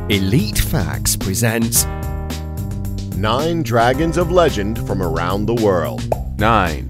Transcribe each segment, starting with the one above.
Elite Facts presents 9 Dragons of Legend from around the world. 9.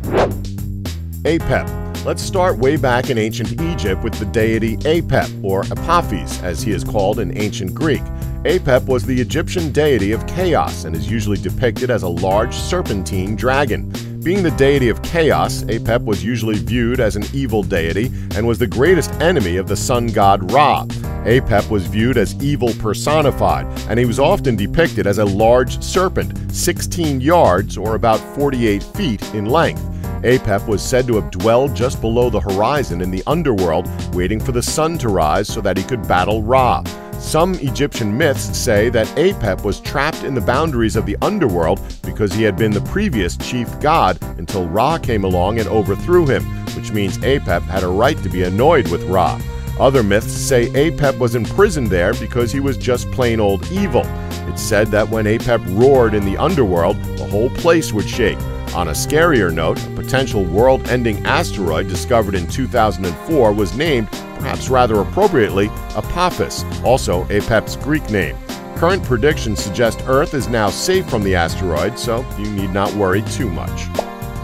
Apep. Let's start way back in ancient Egypt with the deity Apep, or Apophis, as he is called in ancient Greek. Apep was the Egyptian deity of chaos and is usually depicted as a large serpentine dragon. Being the deity of chaos, Apep was usually viewed as an evil deity and was the greatest enemy of the sun god Ra. Apep was viewed as evil personified, and he was often depicted as a large serpent, 16 yards or about 48 feet in length. Apep was said to have dwelled just below the horizon in the underworld, waiting for the sun to rise so that he could battle Ra. Some Egyptian myths say that Apep was trapped in the boundaries of the underworld because he had been the previous chief god until Ra came along and overthrew him, which means Apep had a right to be annoyed with Ra. Other myths say Apep was imprisoned there because he was just plain old evil. It's said that when Apep roared in the underworld, the whole place would shake. On a scarier note, a potential world-ending asteroid discovered in 2004 was named, perhaps rather appropriately, Apophis, also Apep's Greek name. Current predictions suggest Earth is now safe from the asteroid, so you need not worry too much.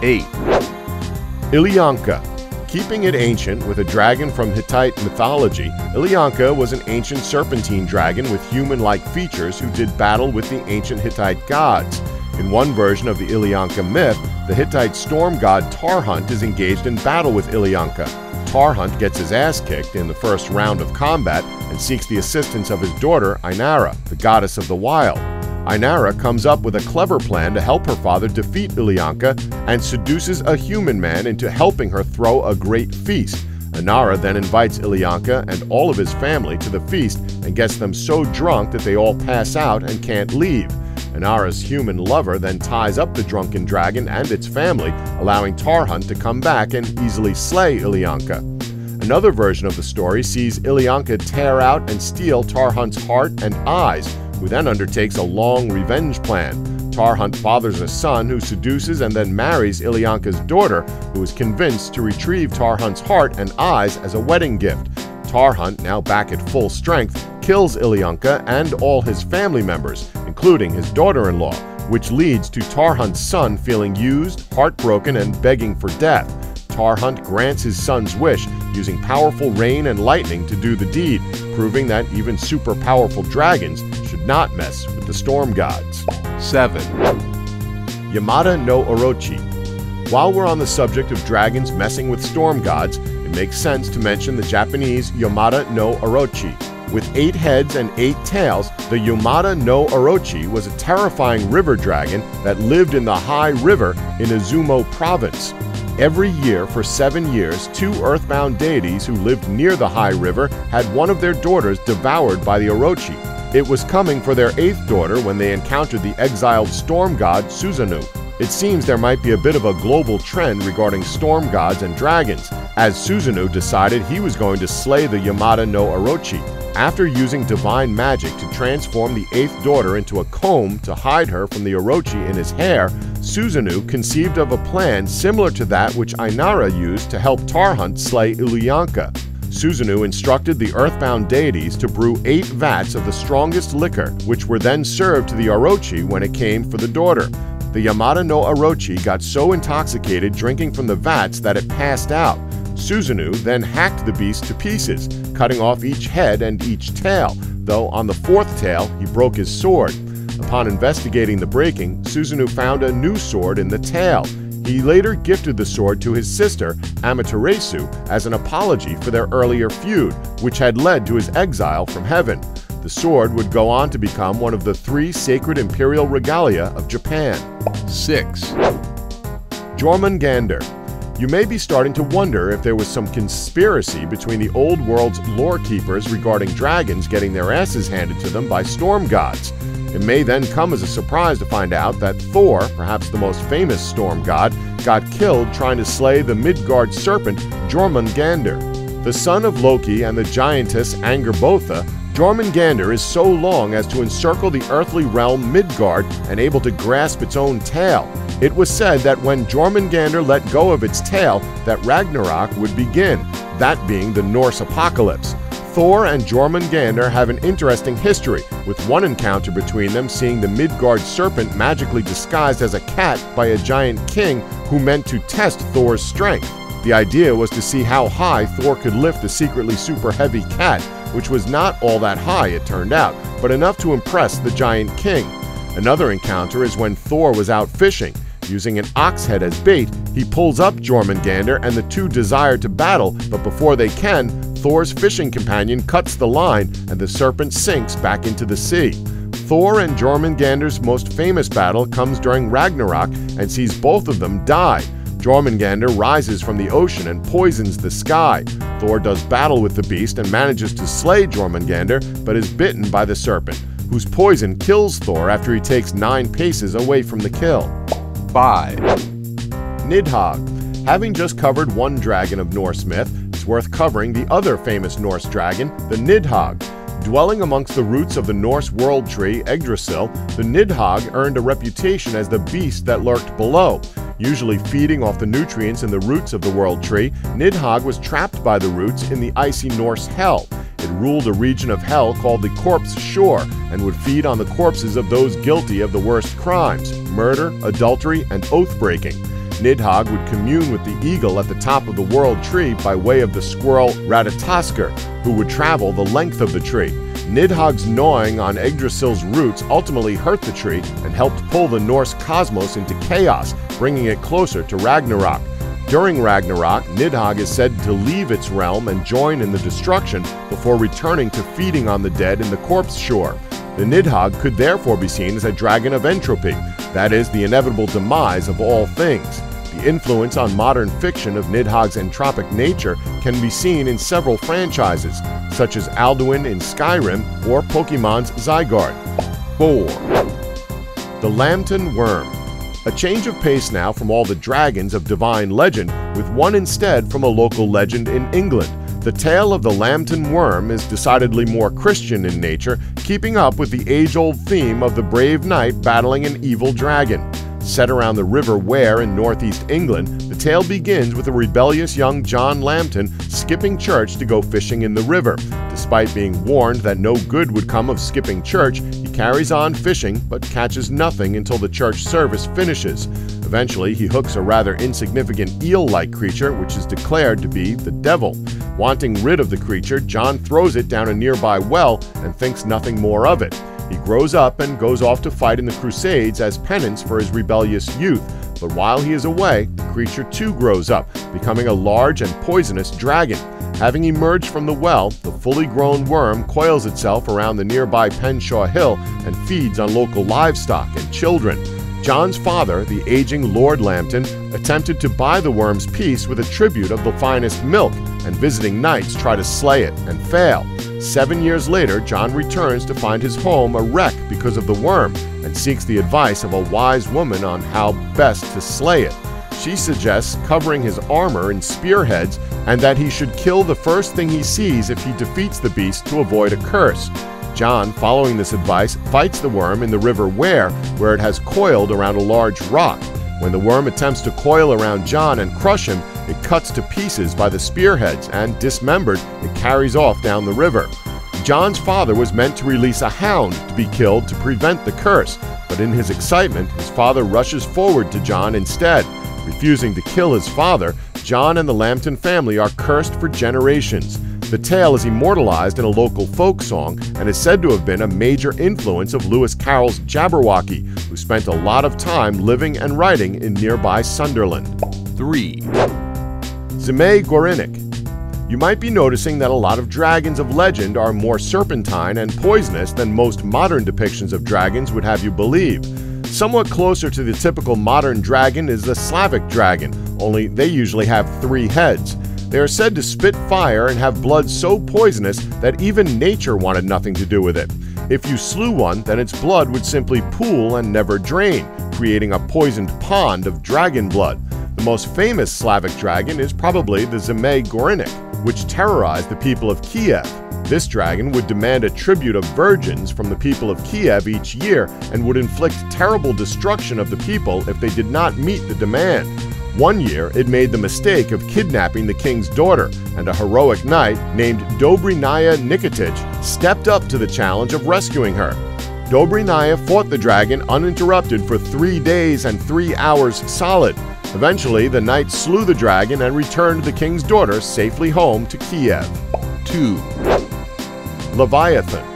8. Ilyanka. Keeping it ancient with a dragon from Hittite mythology, Ilyanka was an ancient serpentine dragon with human-like features who did battle with the ancient Hittite gods. In one version of the Ilyanka myth, the Hittite storm god Tarhunt is engaged in battle with Ilyanka. Tarhunt gets his ass kicked in the first round of combat and seeks the assistance of his daughter, Ainara, the goddess of the wild. Ainara comes up with a clever plan to help her father defeat Ilyanka and seduces a human man into helping her throw a great feast. Ainara then invites Ilyanka and all of his family to the feast and gets them so drunk that they all pass out and can't leave. Ainara's human lover then ties up the drunken dragon and its family, allowing Tarhunt to come back and easily slay Ilyanka. Another version of the story sees Ilyanka tear out and steal Tarhunt's heart and eyes, who then undertakes a long revenge plan. Tarhunt fathers a son who seduces and then marries Ilyanka's daughter, who is convinced to retrieve Tarhunt's heart and eyes as a wedding gift. Tarhunt, now back at full strength, kills Ilyanka and all his family members, including his daughter-in-law, which leads to Tarhunt's son feeling used, heartbroken, and begging for death. Tarhunt grants his son's wish, using powerful rain and lightning to do the deed, proving that even super-powerful dragons should not mess with the storm gods. 7. Yamata no Orochi. While we're on the subject of dragons messing with storm gods, it makes sense to mention the Japanese Yamata no Orochi. With 8 heads and 8 tails, the Yamata no Orochi was a terrifying river dragon that lived in the High River in Izumo Province. Every year for 7 years, 2 earthbound deities who lived near the High River had one of their daughters devoured by the Orochi. It was coming for their 8th daughter when they encountered the exiled storm god Susanoo. It seems there might be a bit of a global trend regarding storm gods and dragons, as Susanoo decided he was going to slay the Yamata no Orochi. After using divine magic to transform the 8th daughter into a comb to hide her from the Orochi in his hair, Susanoo conceived of a plan similar to that which Ainara used to help Tarhunt slay Ilyanka. Susanoo instructed the earthbound deities to brew 8 vats of the strongest liquor, which were then served to the Orochi when it came for the daughter. The Yamata no Orochi got so intoxicated drinking from the vats that it passed out. Susanoo then hacked the beast to pieces, cutting off each head and each tail, though on the 4th tail he broke his sword. Upon investigating the breaking, Susanoo found a new sword in the tail. He later gifted the sword to his sister, Amaterasu, as an apology for their earlier feud, which had led to his exile from heaven. The sword would go on to become one of the 3 sacred imperial regalia of Japan. 6. Jormungandr. You may be starting to wonder if there was some conspiracy between the old world's lore keepers regarding dragons getting their asses handed to them by storm gods. It may then come as a surprise to find out that Thor, perhaps the most famous storm god, got killed trying to slay the Midgard serpent Jormungandr. The son of Loki and the giantess Angerbotha, Jormungandr is so long as to encircle the earthly realm Midgard and able to grasp its own tail. It was said that when Jormungandr let go of its tail, that Ragnarok would begin, that being the Norse apocalypse. Thor and Jormungandr have an interesting history, with one encounter between them seeing the Midgard serpent magically disguised as a cat by a giant king who meant to test Thor's strength. The idea was to see how high Thor could lift the secretly super heavy cat, which was not all that high it turned out, but enough to impress the giant king. Another encounter is when Thor was out fishing. Using an ox head as bait, he pulls up Jormungandr and the two desire to battle, but before they can, Thor's fishing companion cuts the line and the serpent sinks back into the sea. Thor and Jormungandr's most famous battle comes during Ragnarok and sees both of them die. Jormungandr rises from the ocean and poisons the sky. Thor does battle with the beast and manages to slay Jormungandr, but is bitten by the serpent, whose poison kills Thor after he takes 9 paces away from the kill. 5. Nidhogg. Having just covered one dragon of Norse myth, it's worth covering the other famous Norse dragon, the Nidhogg. Dwelling amongst the roots of the Norse world tree Yggdrasil, the Nidhogg earned a reputation as the beast that lurked below. Usually feeding off the nutrients in the roots of the world tree, Nidhogg was trapped by the roots in the icy Norse Hell. It ruled a region of hell called the Corpse Shore and would feed on the corpses of those guilty of the worst crimes, murder, adultery, and oath-breaking. Nidhogg would commune with the eagle at the top of the world tree by way of the squirrel Ratatoskr, who would travel the length of the tree. Nidhogg's gnawing on Yggdrasil's roots ultimately hurt the tree and helped pull the Norse cosmos into chaos, bringing it closer to Ragnarok. During Ragnarok, Nidhogg is said to leave its realm and join in the destruction before returning to feeding on the dead in the Corpse Shore. The Nidhogg could therefore be seen as a dragon of entropy, that is, the inevitable demise of all things. The influence on modern fiction of Nidhogg's entropic nature can be seen in several franchises, such as Alduin in Skyrim or Pokemon's Zygarde. 4. The Lambton Worm. A change of pace now from all the dragons of divine legend, with one instead from a local legend in England. The tale of the Lambton Worm is decidedly more Christian in nature, keeping up with the age-old theme of the brave knight battling an evil dragon. Set around the River Wear in northeast England, the tale begins with a rebellious young John Lambton skipping church to go fishing in the river. Despite being warned that no good would come of skipping church, he carries on fishing but catches nothing until the church service finishes. Eventually, he hooks a rather insignificant eel-like creature, which is declared to be the devil. Wanting rid of the creature, John throws it down a nearby well and thinks nothing more of it. He grows up and goes off to fight in the Crusades as penance for his rebellious youth, but while he is away, the creature too grows up, becoming a large and poisonous dragon. Having emerged from the well, the fully grown worm coils itself around the nearby Penshaw Hill and feeds on local livestock and children. John's father, the aging Lord Lambton, attempted to buy the worm's peace with a tribute of the finest milk, and visiting knights try to slay it and fail. 7 years later, John returns to find his home a wreck because of the worm and seeks the advice of a wise woman on how best to slay it. She suggests covering his armor in spearheads and that he should kill the first thing he sees if he defeats the beast to avoid a curse. John, following this advice, fights the worm in the River Wear, where it has coiled around a large rock. When the worm attempts to coil around John and crush him, it cuts to pieces by the spearheads and, dismembered, it carries off down the river. John's father was meant to release a hound to be killed to prevent the curse, but in his excitement, his father rushes forward to John instead. Refusing to kill his father, John and the Lambton family are cursed for generations. The tale is immortalized in a local folk song and is said to have been a major influence of Lewis Carroll's Jabberwocky, who spent a lot of time living and writing in nearby Sunderland. 3. Samay Gornick. You might be noticing that a lot of dragons of legend are more serpentine and poisonous than most modern depictions of dragons would have you believe. Somewhat closer to the typical modern dragon is the Slavic dragon, only they usually have 3 heads. They are said to spit fire and have blood so poisonous that even nature wanted nothing to do with it. If you slew one, then its blood would simply pool and never drain, creating a poisoned pond of dragon blood. The most famous Slavic dragon is probably the Samay Gornick, which terrorized the people of Kiev. This dragon would demand a tribute of virgins from the people of Kiev each year and would inflict terrible destruction of the people if they did not meet the demand. One year, it made the mistake of kidnapping the king's daughter, and a heroic knight named Dobrynaya Nikitich stepped up to the challenge of rescuing her. Dobrynaya fought the dragon uninterrupted for 3 days and 3 hours solid. Eventually, the knight slew the dragon and returned the king's daughter safely home to Kiev. 2. Leviathan.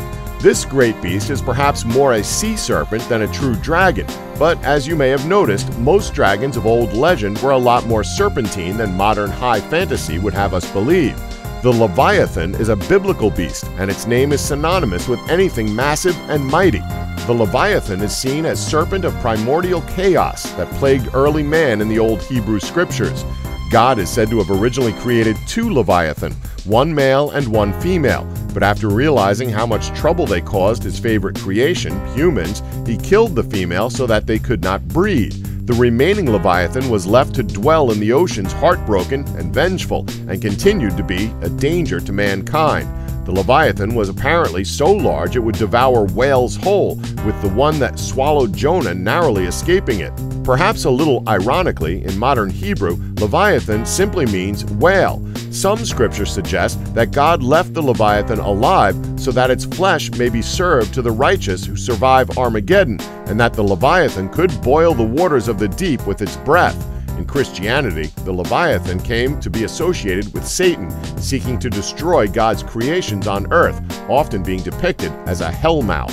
This great beast is perhaps more a sea serpent than a true dragon, but as you may have noticed, most dragons of old legend were a lot more serpentine than modern high fantasy would have us believe. The Leviathan is a biblical beast, and its name is synonymous with anything massive and mighty. The Leviathan is seen as serpent of primordial chaos that plagued early man in the old Hebrew scriptures. God is said to have originally created 2 Leviathan, one male and one female, but after realizing how much trouble they caused his favorite creation, humans, he killed the female so that they could not breed. The remaining Leviathan was left to dwell in the oceans heartbroken and vengeful, and continued to be a danger to mankind. The Leviathan was apparently so large it would devour whales whole, with the one that swallowed Jonah narrowly escaping it. Perhaps a little ironically, in modern Hebrew, Leviathan simply means whale. Some scriptures suggest that God left the Leviathan alive so that its flesh may be served to the righteous who survive Armageddon, and that the Leviathan could boil the waters of the deep with its breath. In Christianity, the Leviathan came to be associated with Satan, seeking to destroy God's creations on earth, often being depicted as a hellmouth.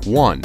1.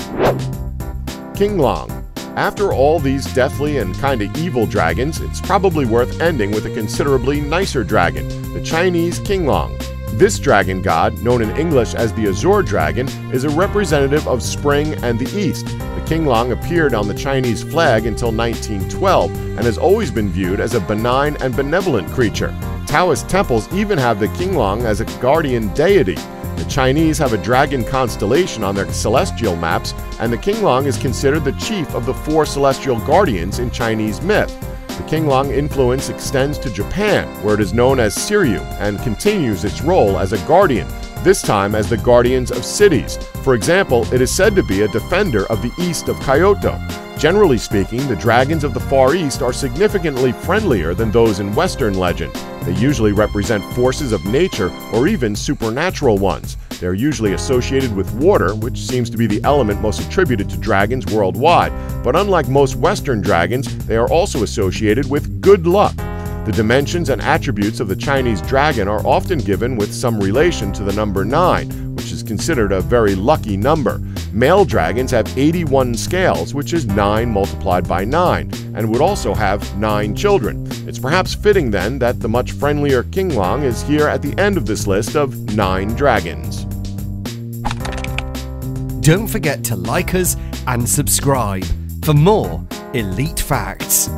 Qinglong. After all these deathly and kinda evil dragons, it's probably worth ending with a considerably nicer dragon, the Chinese Qinglong. This dragon god, known in English as the Azure Dragon, is a representative of spring and the east. The Qinglong appeared on the Chinese flag until 1912 and has always been viewed as a benign and benevolent creature. Taoist temples even have the Qinglong as a guardian deity. The Chinese have a dragon constellation on their celestial maps, and the Qinglong is considered the chief of the 4 celestial guardians in Chinese myth. The Qinglong influence extends to Japan, where it is known as Siryu, and continues its role as a guardian, this time as the guardians of cities. For example, it is said to be a defender of the east of Kyoto. Generally speaking, the dragons of the Far East are significantly friendlier than those in Western legend. They usually represent forces of nature or even supernatural ones. They are usually associated with water, which seems to be the element most attributed to dragons worldwide. But unlike most Western dragons, they are also associated with good luck. The dimensions and attributes of the Chinese dragon are often given with some relation to the number 9, which is considered a very lucky number. Male dragons have 81 scales, which is 9 multiplied by 9, and would also have 9 children. It's perhaps fitting then that the much friendlier Qinglong is here at the end of this list of 9 dragons. Don't forget to like us and subscribe for more Elite Facts.